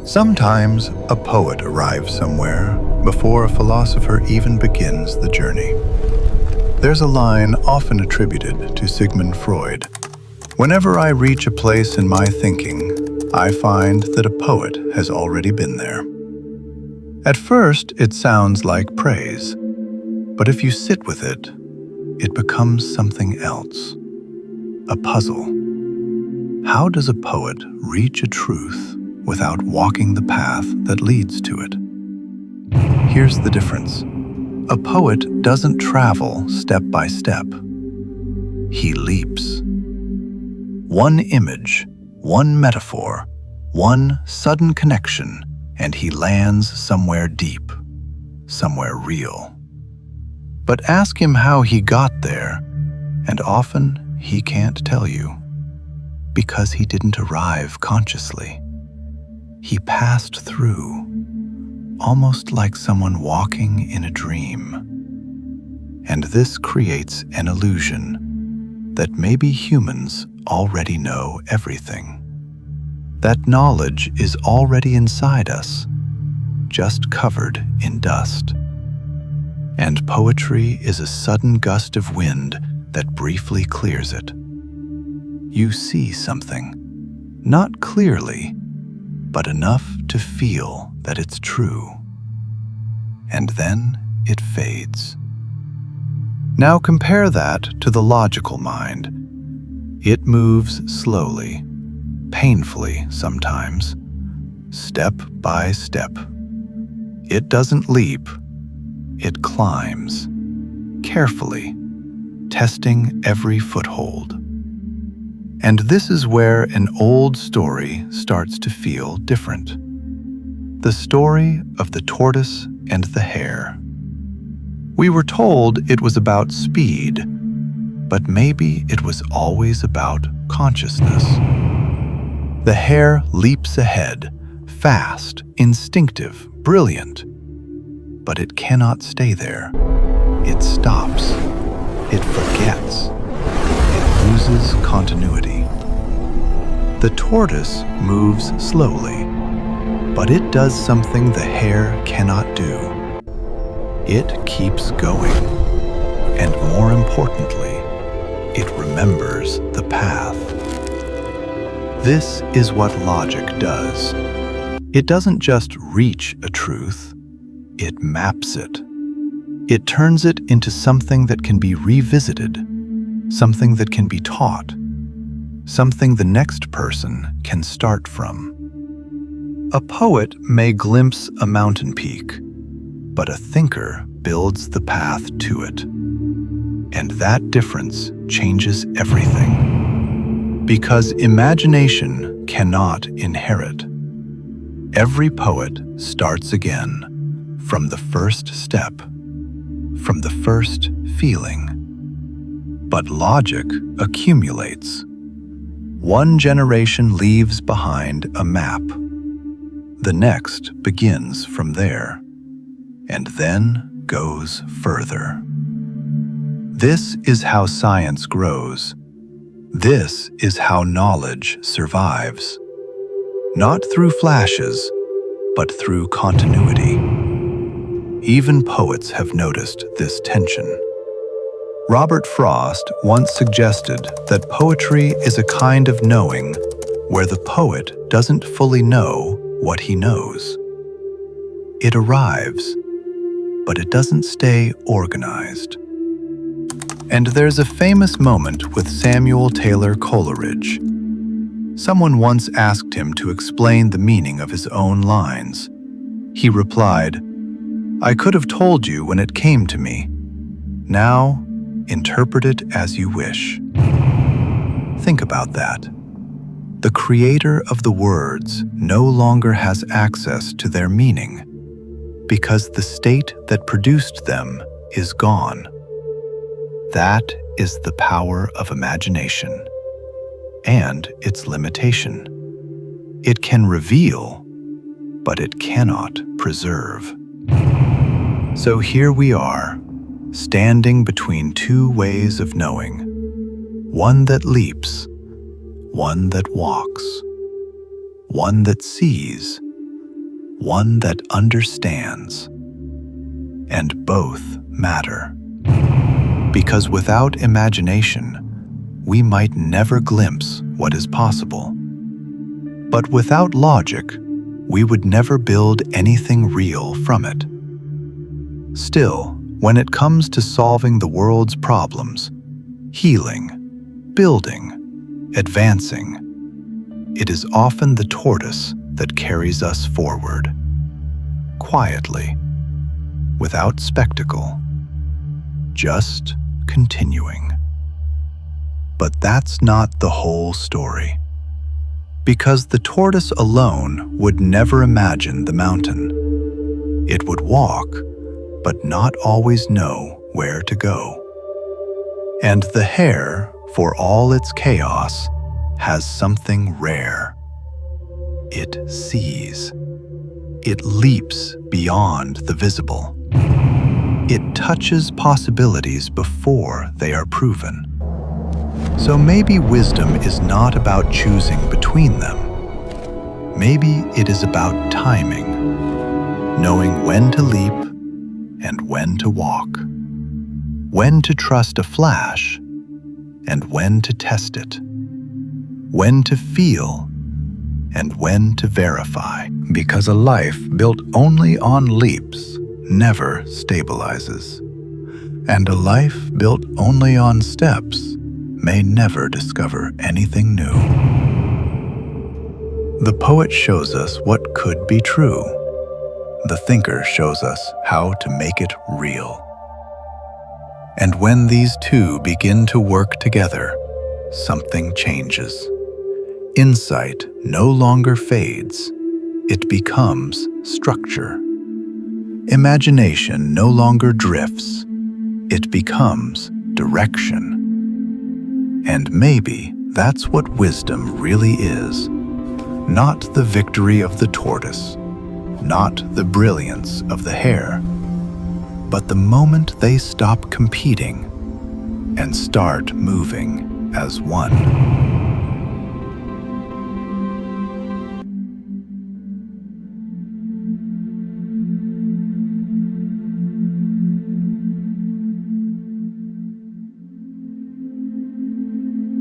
Sometimes a poet arrives somewhere before a philosopher even begins the journey. There's a line often attributed to Sigmund Freud. Whenever I reach a place in my thinking, I find that a poet has already been there. At first, it sounds like praise, but if you sit with it, it becomes something else. A puzzle. How does a poet reach a truth without walking the path that leads to it? Here's the difference. A poet doesn't travel step by step. He leaps. One image, one metaphor, one sudden connection, and he lands somewhere deep, somewhere real. But ask him how he got there, and often he can't tell you, because he didn't arrive consciously. He passed through, almost like someone walking in a dream. And this creates an illusion that maybe humans already know everything. That knowledge is already inside us, just covered in dust. And poetry is a sudden gust of wind that briefly clears it. You see something, not clearly, but enough to feel that it's true. And then it fades. Now compare that to the logical mind. It moves slowly, painfully sometimes, step by step. It doesn't leap, it climbs, carefully, testing every foothold. And this is where an old story starts to feel different. The story of the tortoise and the hare. We were told it was about speed, but maybe it was always about consciousness. The hare leaps ahead, fast, instinctive, brilliant. But it cannot stay there. It stops. It forgets. It loses continuity. The tortoise moves slowly, but it does something the hare cannot do. It keeps going, and more importantly, it remembers the path. This is what logic does. It doesn't just reach a truth, it maps it. It turns it into something that can be revisited, something that can be taught, something the next person can start from. A poet may glimpse a mountain peak, but a thinker builds the path to it. And that difference changes everything. Because imagination cannot inherit. Every poet starts again, from the first step, from the first feeling. But logic accumulates. One generation leaves behind a map. The next begins from there, and then goes further. This is how science grows. This is how knowledge survives. Not through flashes, but through continuity. Even poets have noticed this tension. Robert Frost once suggested that poetry is a kind of knowing where the poet doesn't fully know what he knows. It arrives, but it doesn't stay organized. And there's a famous moment with Samuel Taylor Coleridge. Someone once asked him to explain the meaning of his own lines. He replied, "I could have told you when it came to me. Now, interpret it as you wish." Think about that. The creator of the words no longer has access to their meaning because the state that produced them is gone. That is the power of imagination and its limitation. It can reveal, but it cannot preserve. So here we are, standing between two ways of knowing, one that leaps, one that walks, one that sees, one that understands. And both matter. Because without imagination, we might never glimpse what is possible. But without logic, we would never build anything real from it. Still, when it comes to solving the world's problems, healing, building, advancing, it is often the tortoise that carries us forward, quietly, without spectacle, just continuing. But that's not the whole story. Because the tortoise alone would never imagine the mountain. It would walk, but not always know where to go. And the hare, for all its chaos, has something rare. It sees. It leaps beyond the visible. It touches possibilities before they are proven. So maybe wisdom is not about choosing between them. Maybe it is about timing, knowing when to leap and when to walk, when to trust a flash and when to test it, when to feel and when to verify. Because a life built only on leaps never stabilizes, and a life built only on steps may never discover anything new. The poet shows us what could be true. The thinker shows us how to make it real. And when these two begin to work together, something changes. Insight no longer fades, it becomes structure. Imagination no longer drifts, it becomes direction. And maybe that's what wisdom really is. Not the victory of the tortoise, not the brilliance of the hare, but the moment they stop competing and start moving as one.